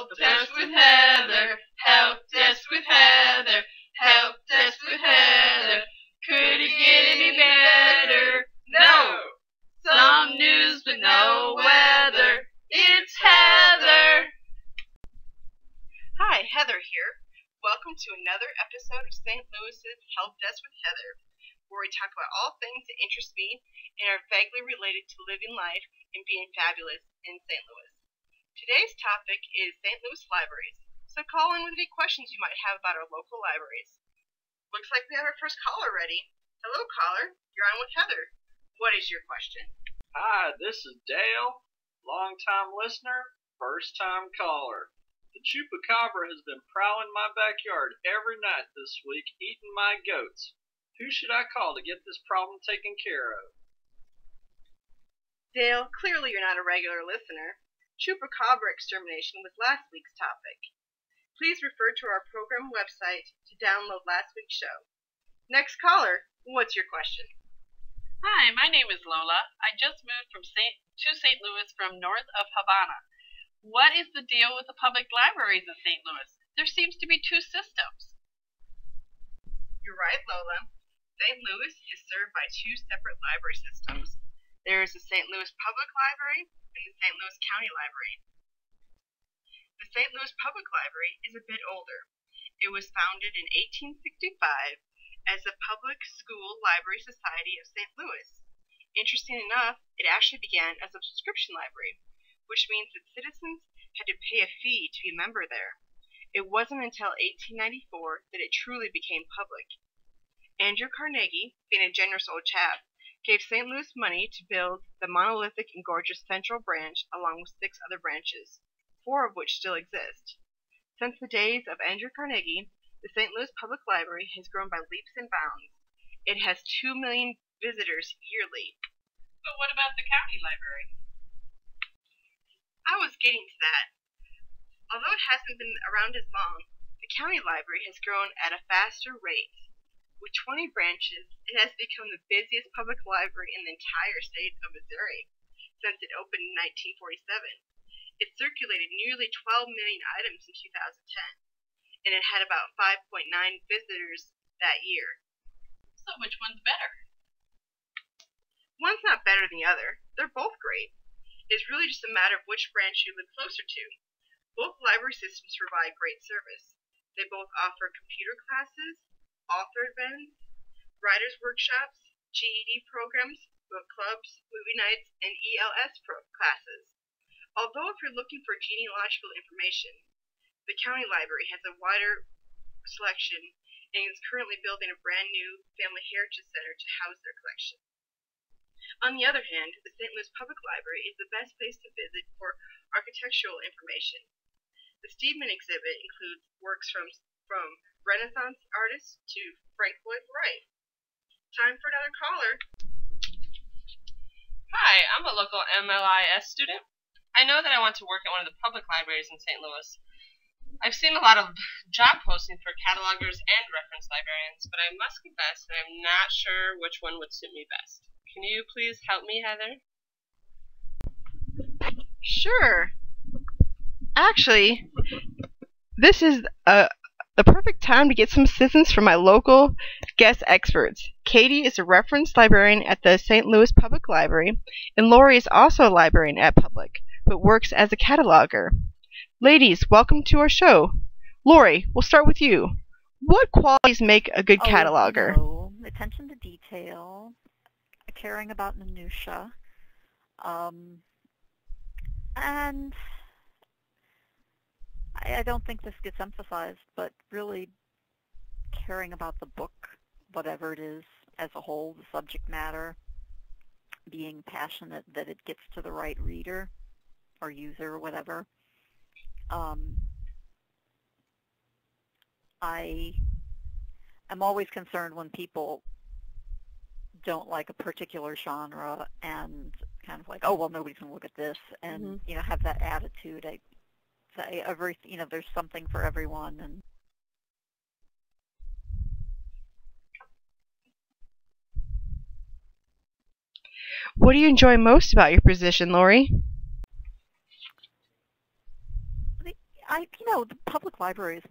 Help Desk with Heather. Help Desk with Heather. Help Desk with Heather. Could it get any better? No! Some news but no weather. It's Heather! Hi, Heather here. Welcome to another episode of St. Louis's Help Desk with Heather, where we talk about all things that interest me and are vaguely related to living life and being fabulous in St. Louis. Today's topic is St. Louis libraries, so call in with any questions you might have about our local libraries. Looks like we have our first caller ready. Hello, caller. You're on with Heather. What is your question? Hi, this is Dale, long-time listener, first-time caller. The chupacabra has been prowling my backyard every night this week, eating my goats. Who should I call to get this problem taken care of? Dale, clearly you're not a regular listener. Chupacabra extermination was last week's topic. Please refer to our program website to download last week's show. Next caller, what's your question? Hi, my name is Lola. I just moved to St. Louis from north of Havana. What is the deal with the public libraries in St. Louis? There seems to be two systems. You're right, Lola. St. Louis is served by two separate library systems. There is the St. Louis Public Library and the St. Louis County Library. The St. Louis Public Library is a bit older. It was founded in 1865 as the Public School Library Society of St. Louis. Interesting enough, it actually began as a subscription library, which means that citizens had to pay a fee to be a member there. It wasn't until 1894 that it truly became public. Andrew Carnegie, being a generous old chap, gave St. Louis money to build the monolithic and gorgeous Central Branch along with 6 other branches, 4 of which still exist. Since the days of Andrew Carnegie, the St. Louis Public Library has grown by leaps and bounds. It has 2 million visitors yearly. But what about the county library? I was getting to that. Although it hasn't been around as long, the county library has grown at a faster rate. With 20 branches, it has become the busiest public library in the entire state of Missouri since it opened in 1947. It circulated nearly 12 million items in 2010, and it had about 5.9 visitors that year. So which one's better? One's not better than the other. They're both great. It's really just a matter of which branch you live closer to. Both library systems provide great service. They both offer computer classes, author events, writers' workshops, GED programs, book clubs, movie nights, and ELS classes. Although if you're looking for genealogical information, the county library has a wider selection and is currently building a brand new family heritage center to house their collection. On the other hand, the St. Louis Public Library is the best place to visit for architectural information. The Steedman exhibit includes works from Renaissance artists to Frank Lloyd Wright. Time for another caller. Hi, I'm a local MLIS student. I know that I want to work at one of the public libraries in St. Louis. I've seen a lot of job postings for catalogers and reference librarians, but I must confess that I'm not sure which one would suit me best. Can you please help me, Heather? Sure. Actually, this is the perfect time to get some assistance from my local guest experts. Katie is a reference librarian at the St. Louis Public Library, and Lori is also a librarian at Public, but works as a cataloger. Ladies, welcome to our show. Lori, we'll start with you. What qualities make a good cataloger? Attention to detail, caring about minutia, and I don't think this gets emphasized, but really caring about the book, whatever it is, as a whole, the subject matter, being passionate that it gets to the right reader or user or whatever. I am always concerned when people don't like a particular genre and kind of like, oh, well, nobody's going to look at this, and, you know, have that attitude. I say there's something for everyone. And what do you enjoy most about your position, Lori? the public library is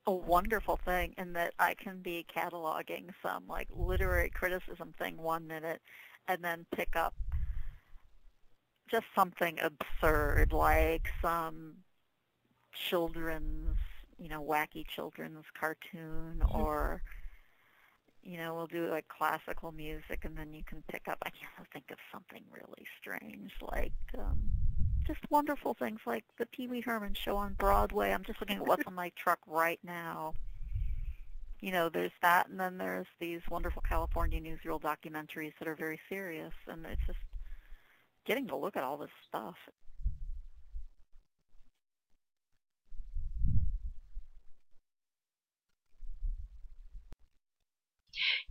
a wonderful thing in that I can be cataloging some like literary criticism thing 1 minute and then pick up just something absurd like some children's, wacky children's cartoon, or, we'll do like classical music, and then you can pick up, I can't think of something really strange, like just wonderful things like the Pee Wee Herman show on Broadway. I'm just looking at what's on my truck right now. There's that, and then there's these wonderful California newsreel documentaries that are very serious, and it's just getting to look at all this stuff.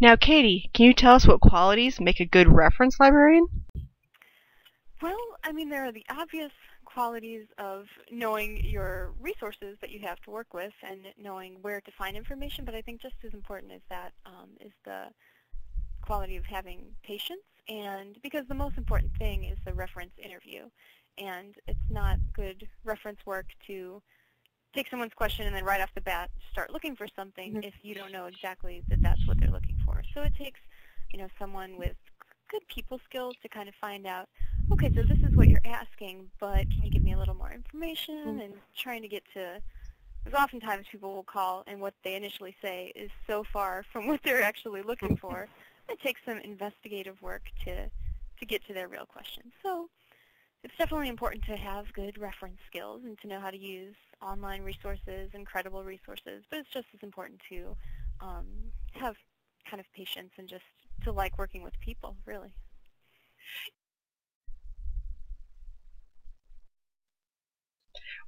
Now, Katie, can you tell us what qualities make a good reference librarian? Well, there are the obvious qualities of knowing your resources that you have to work with and knowing where to find information, but I think just as important as that is the quality of having patience, and because the most important thing is the reference interview, and it's not good reference work to take someone's question and then right off the bat start looking for something if you don't know exactly that that's what they're looking for. So it takes, someone with good people skills to kind of find out, okay, so this is what you're asking, but can you give me a little more information, and trying to get to, because oftentimes people will call and what they initially say is so far from what they're actually looking for. It takes some investigative work to get to their real question. So it's definitely important to have good reference skills and to know how to use online resources and credible resources, but it's just as important to have kind of patience and just to like working with people, really.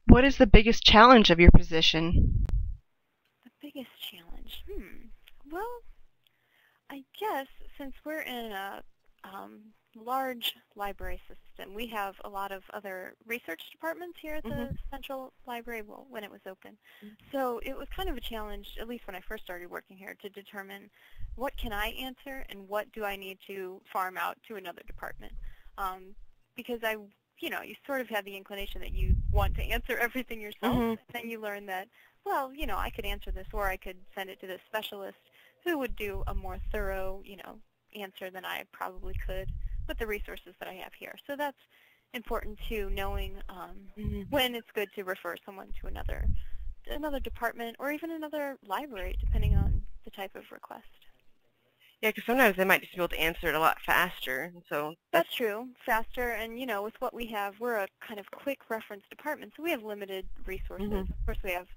What is the biggest challenge of your position? The biggest challenge? Well, I guess since we're in a large library system, we have a lot of other research departments here at the Central Library, well, when it was open. So it was kind of a challenge, at least when I first started working here, to determine what can I answer and what do I need to farm out to another department. Because you sort of have the inclination that you want to answer everything yourself. Then you learn that, well, I could answer this, or I could send it to this specialist who would do a more thorough, answer than I probably could with the resources that I have here. So that's important too, knowing when it's good to refer someone to another department or even another library, depending on the type of request. Yeah, because sometimes they might just be able to answer it a lot faster. So that's true, faster, and with what we have, we're a kind of quick reference department, so we have limited resources. Of course, we have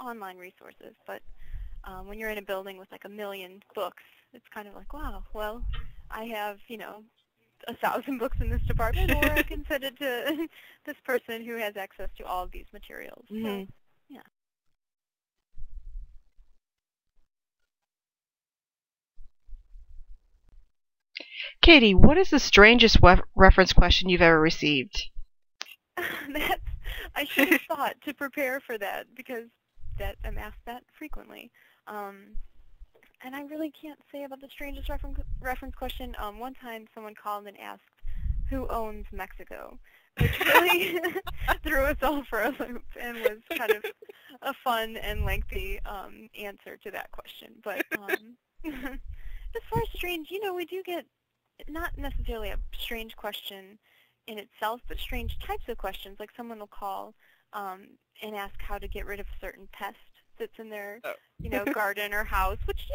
online resources, but when you're in a building with like 1 million books, it's kind of like, wow, well, I have, 1,000 books in this department, or I can send it to this person who has access to all of these materials. So, yeah. Katie, what is the strangest reference question you've ever received? I should have thought to prepare for that, because I'm asked that frequently. And I really can't say about the strangest reference question. One time someone called and asked, who owns Mexico? Which really threw us all for a loop and was kind of a fun and lengthy answer to that question. But as far as strange, we do get not necessarily a strange question in itself, but strange types of questions. Like someone will call and ask how to get rid of a certain pest that's in their, garden or house, which,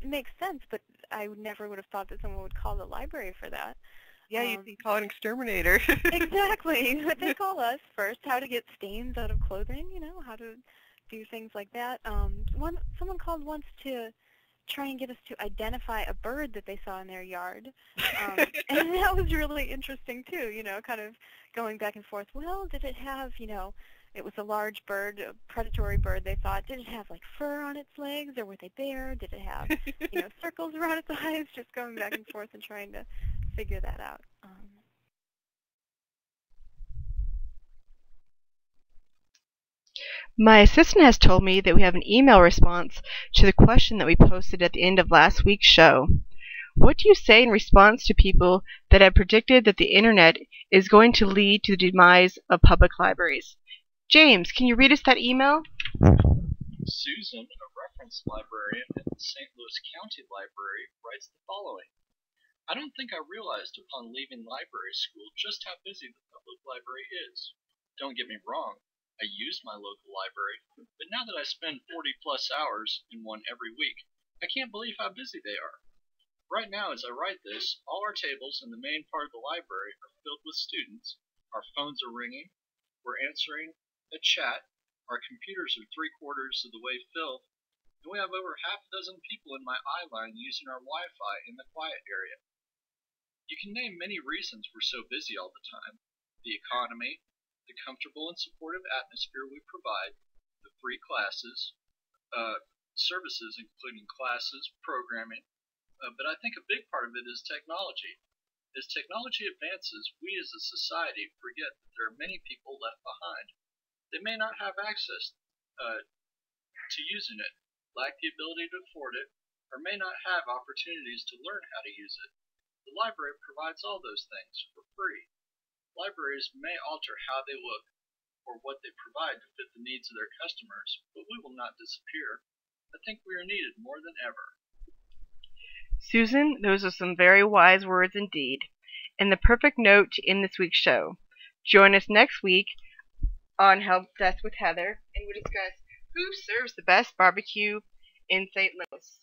makes sense, but I never would have thought that someone would call the library for that. Yeah, you'd be calling an exterminator. Exactly. But they call us first, how to get stains out of clothing, how to do things like that. Someone called once to try and get us to identify a bird that they saw in their yard. And that was really interesting, too, kind of going back and forth. Well, did it have, it was a large bird, a predatory bird, they thought. Did it have, like, fur on its legs, or were they bare? Did it have, circles around its eyes? Just going back and forth and trying to figure that out. My assistant has told me that we have an email response to the question that we posted at the end of last week's show. What do you say in response to people that have predicted that the Internet is going to lead to the demise of public libraries? James, can you read us that email? Susan, a reference librarian at the St. Louis County Library, writes the following. I don't think I realized upon leaving library school just how busy the public library is. Don't get me wrong, I use my local library, but now that I spend 40+ hours in one every week, I can't believe how busy they are. Right now, as I write this, all our tables in the main part of the library are filled with students, our phones are ringing, we're answering a chat, our computers are 3/4 of the way filled, and we have over half a dozen people in my eye line using our Wi-Fi in the quiet area. You can name many reasons we're so busy all the time. The economy, the comfortable and supportive atmosphere we provide, the free classes, services including classes, programming, but I think a big part of it is technology. As technology advances, we as a society forget that there are many people left behind. They may not have access to using it, lack the ability to afford it, or may not have opportunities to learn how to use it. The library provides all those things for free. Libraries may alter how they look or what they provide to fit the needs of their customers, but we will not disappear. I think we are needed more than ever. Susan, those are some very wise words indeed, and the perfect note to end this week's show. Join us next week on Help Desk with Heather, and we'll discuss who serves the best barbecue in St. Louis.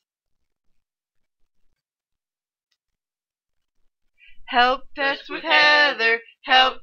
Help Desk with Heather, help